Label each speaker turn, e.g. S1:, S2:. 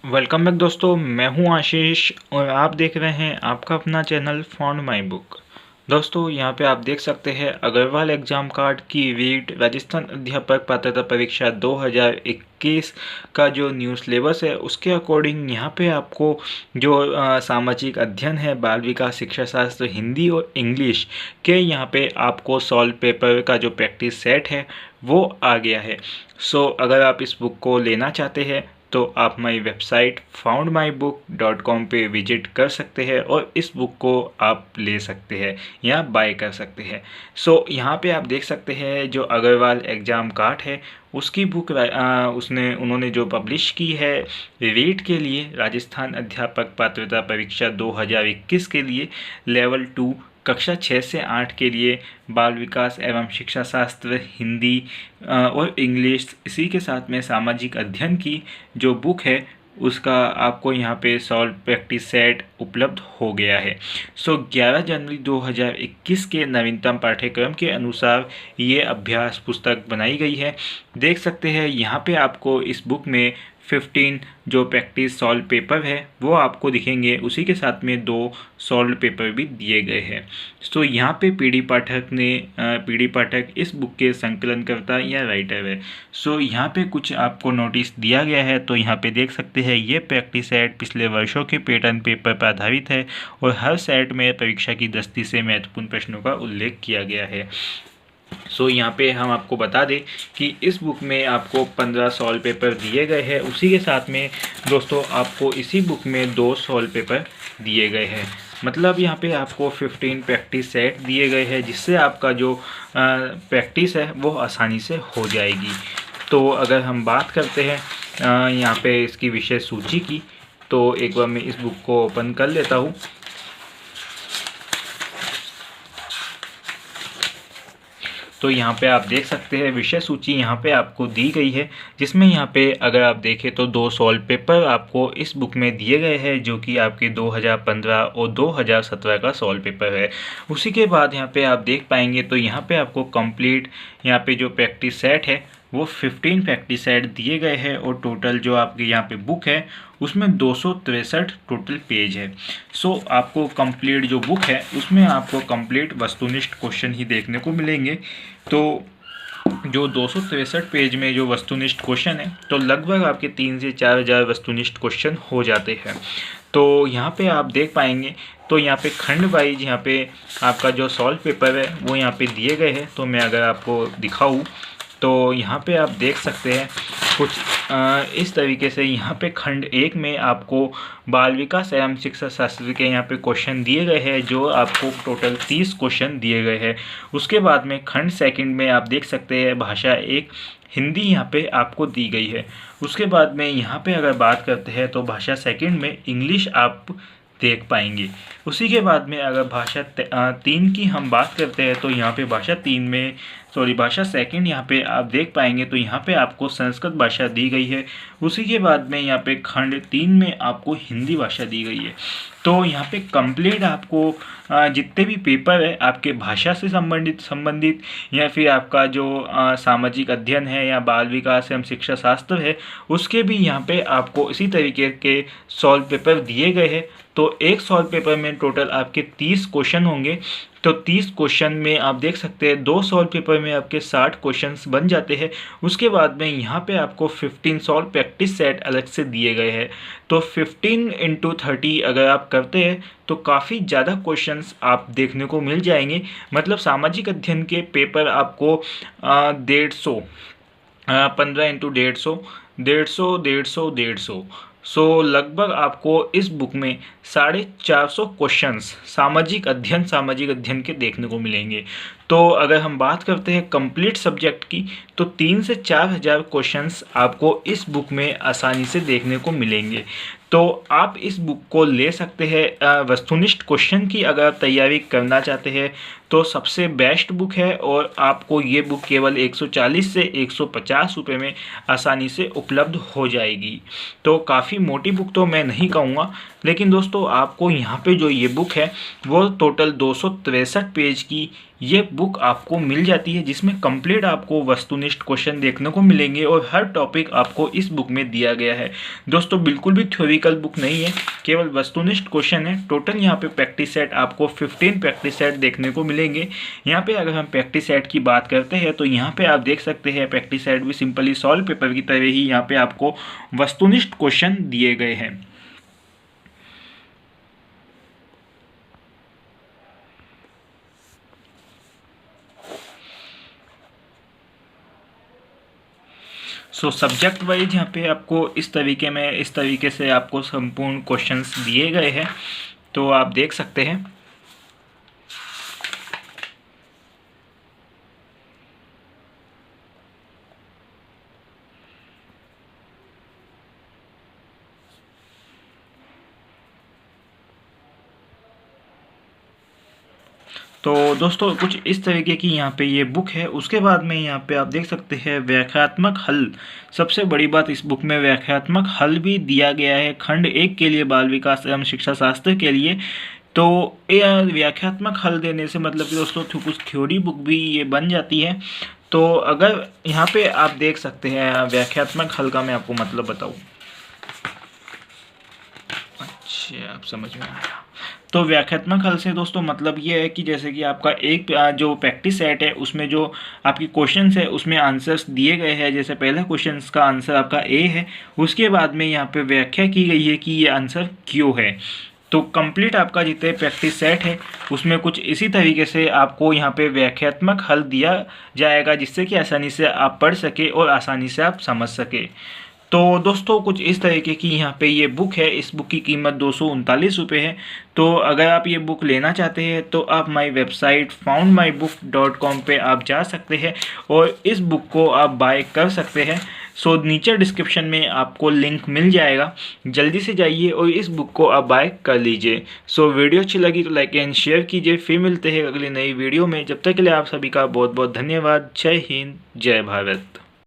S1: Welcome back दोस्तों, मैं हूं आशीष और आप देख रहे हैं आपका अपना चैनल फाउंड माई बुक। दोस्तों यहां पे आप देख सकते हैं अग्रवाल एग्जाम कार्ड की रीट राजस्थान अध्यापक पात्रता परीक्षा 2021 का जो न्यू सिलेबस है उसके अकॉर्डिंग यहां पे आपको जो सामाजिक अध्ययन है, बाल विकास, शिक्षा शास्त्र, हिंदी और इंग्लिश के यहां पे आपको सॉल्व पेपर का जो प्रैक्टिस सेट है वो आ गया है। सो अगर आप इस बुक को लेना चाहते हैं तो आप हमारी वेबसाइट foundmybook.com पे विजिट कर सकते हैं और इस बुक को आप ले सकते हैं या बाय कर सकते हैं। सो यहाँ पे आप देख सकते हैं जो अग्रवाल एग्ज़ाम कार्ड है उसकी बुक उन्होंने जो पब्लिश की है रीट के लिए राजस्थान अध्यापक पात्रता परीक्षा 2021 के लिए लेवल 2 कक्षा 6 से 8 के लिए बाल विकास एवं शिक्षा शास्त्र, हिंदी और इंग्लिश, इसी के साथ में सामाजिक अध्ययन की जो बुक है उसका आपको यहाँ पे सॉल्व प्रैक्टिस सेट उपलब्ध हो गया है। सो 11 जनवरी 2021 के नवीनतम पाठ्यक्रम के अनुसार ये अभ्यास पुस्तक बनाई गई है। देख सकते हैं यहाँ पे आपको इस बुक में 15 जो प्रैक्टिस सॉल्व पेपर है वो आपको दिखेंगे, उसी के साथ में 2 सॉल्व पेपर भी दिए गए हैं। सो यहाँ पे पीडी पाठक इस बुक के संकलनकर्ता या राइटर है। सो यहाँ पे कुछ आपको नोटिस दिया गया है, तो यहाँ पे देख सकते हैं ये प्रैक्टिस सेट पिछले वर्षों के पैटर्न पेपर पर आधारित है और हर सेट में परीक्षा की दृष्टि से महत्वपूर्ण प्रश्नों का उल्लेख किया गया है। सो यहाँ पे हम आपको बता दें कि इस बुक में आपको 15 सॉल्व पेपर दिए गए हैं, उसी के साथ में दोस्तों आपको इसी बुक में 2 सॉल्व पेपर दिए गए हैं। मतलब यहाँ पे आपको 15 प्रैक्टिस सेट दिए गए हैं जिससे आपका जो प्रैक्टिस है वो आसानी से हो जाएगी। तो अगर हम बात करते हैं यहाँ पे इसकी विषय सूची की, तो एक बार मैं इस बुक को ओपन कर लेता हूँ। तो यहाँ पे आप देख सकते हैं विषय सूची यहाँ पे आपको दी गई है, जिसमें यहाँ पे अगर आप देखें तो 2 सॉल्व पेपर आपको इस बुक में दिए गए हैं जो कि आपके 2015 और 2017 का सॉल्व पेपर है। उसी के बाद यहाँ पे आप देख पाएंगे तो यहाँ पे आपको कंप्लीट यहाँ पे जो प्रैक्टिस सेट है वो 15 प्रैक्टिस सेट दिए गए हैं और टोटल जो आपके यहाँ पे बुक है उसमें 263 टोटल पेज है। सो आपको कंप्लीट जो बुक है उसमें आपको कंप्लीट वस्तुनिष्ठ क्वेश्चन ही देखने को मिलेंगे। तो जो 263 पेज में जो वस्तुनिष्ठ क्वेश्चन है तो लगभग आपके 3 से 4 हज़ार वस्तुनिष्ठ क्वेश्चन हो जाते हैं। तो यहाँ पे आप देख पाएंगे तो यहाँ पे खंड वाइज यहाँ पे आपका जो सॉल्व पेपर है वो यहाँ पे दिए गए हैं। तो मैं अगर आपको दिखाऊँ तो यहाँ पे आप देख सकते हैं कुछ इस तरीके से यहाँ पे खंड 1 में आपको बाल विकास एवं शिक्षा शास्त्र के यहाँ पे क्वेश्चन दिए गए हैं जो आपको टोटल 30 क्वेश्चन दिए गए हैं। उसके बाद में खंड 2 में आप देख सकते हैं भाषा 1 हिंदी यहाँ पे आपको दी गई है। उसके बाद में यहाँ पे अगर बात करते हैं तो भाषा 2 में इंग्लिश आप देख पाएंगे। उसी के बाद में अगर भाषा 3 की हम बात करते हैं तो यहाँ पे भाषा 2 यहाँ पे आप देख पाएंगे तो यहाँ पे आपको संस्कृत भाषा दी गई है। उसी के बाद में यहाँ पे खंड 3 में आपको हिंदी भाषा दी गई है। तो यहाँ पे कंप्लीट आपको जितने भी पेपर है आपके भाषा से संबंधित या फिर आपका जो सामाजिक अध्ययन है या बाल विकास एवं शिक्षा शास्त्र है उसके भी यहाँ पे आपको इसी तरीके के सॉल्व पेपर दिए गए हैं। तो एक सॉल्व पेपर में टोटल आपके 30 क्वेश्चन होंगे। तो 30 क्वेश्चन में आप देख सकते हैं 2 सॉल्व पेपर में आपके 60 क्वेश्चंस बन जाते हैं। उसके बाद में यहाँ पे आपको 15 सॉल्व प्रैक्टिस सेट अलग से दिए गए हैं। तो 15 × 30 अगर आप करते हैं तो काफ़ी ज़्यादा क्वेश्चंस आप देखने को मिल जाएंगे। मतलब सामाजिक अध्ययन के पेपर आपको 150 15 × 150 सो लगभग आपको इस बुक में 450 क्वेश्चंस सामाजिक अध्ययन के देखने को मिलेंगे। तो अगर हम बात करते हैं कंप्लीट सब्जेक्ट की तो 3 से 4 हज़ार क्वेश्चंस आपको इस बुक में आसानी से देखने को मिलेंगे। तो आप इस बुक को ले सकते हैं। वस्तुनिष्ठ क्वेश्चन की अगर आप तैयारी करना चाहते हैं तो सबसे बेस्ट बुक है, और आपको ये बुक केवल 140 से 150 रुपये में आसानी से उपलब्ध हो जाएगी। तो काफ़ी मोटी बुक तो मैं नहीं कहूँगा, लेकिन दोस्तों आपको यहाँ पे जो ये बुक है वो टोटल 263 पेज की ये बुक आपको मिल जाती है, जिसमें कंप्लीट आपको वस्तुनिष्ठ क्वेश्चन देखने को मिलेंगे और हर टॉपिक आपको इस बुक में दिया गया है। दोस्तों बिल्कुल भी थ्योरिकल बुक नहीं है, केवल वस्तुनिष्ठ क्वेश्चन है। टोटल यहाँ पे प्रैक्टिस सेट आपको 15 प्रैक्टिस सेट देखने को मिलेंगे। यहाँ पे अगर हम प्रैक्टिस सेट की बात करते हैं तो यहाँ पे आप देख सकते हैं प्रैक्टिस सेट भी सिंपली सॉल्व पेपर की तरह ही यहाँ पे आपको वस्तुनिष्ठ क्वेश्चन दिए गए हैं। सब्जेक्ट वाइज यहाँ पे आपको इस तरीके से आपको संपूर्ण क्वेश्चंस दिए गए हैं, तो आप देख सकते हैं। तो दोस्तों कुछ इस तरीके की यहाँ पे ये बुक है। उसके बाद में यहाँ पे आप देख सकते हैं व्याख्यात्मक हल। सबसे बड़ी बात, इस बुक में व्याख्यात्मक हल भी दिया गया है खंड 1 के लिए, बाल विकास एवं शिक्षा शास्त्र के लिए। तो ये व्याख्यात्मक हल देने से मतलब कि दोस्तों कुछ थ्योरी बुक भी ये बन जाती है। तो अगर यहाँ पे आप देख सकते हैं व्याख्यात्मक हल का मैं आपको मतलब बताऊँ। अच्छा, आप समझ में आया। तो व्याख्यात्मक हल से दोस्तों मतलब ये है कि जैसे कि आपका एक जो प्रैक्टिस सेट है उसमें जो आपकी क्वेश्चंस है उसमें आंसर्स दिए गए हैं। जैसे पहले क्वेश्चन का आंसर आपका ए है, उसके बाद में यहाँ पे व्याख्या की गई है कि ये आंसर क्यों है। तो कंप्लीट आपका जितने प्रैक्टिस सेट है उसमें कुछ इसी तरीके से आपको यहाँ पे व्याख्यात्मक हल दिया जाएगा, जिससे कि आसानी से आप पढ़ सके और आसानी से आप समझ सके। तो दोस्तों कुछ इस तरीके की यहाँ पे ये बुक है। इस बुक की कीमत 239 रुपये है। तो अगर आप ये बुक लेना चाहते हैं तो आप माई वेबसाइट foundmybook.com पे आप जा सकते हैं और इस बुक को आप बाय कर सकते हैं। नीचे डिस्क्रिप्शन में आपको लिंक मिल जाएगा, जल्दी से जाइए और इस बुक को आप बाय कर लीजिए। वीडियो अच्छी लगी तो लाइक एंड शेयर कीजिए। फिर मिलते हैं अगली नई वीडियो में। जब तक के लिए आप सभी का बहुत बहुत धन्यवाद। जय हिंद, जय भारत।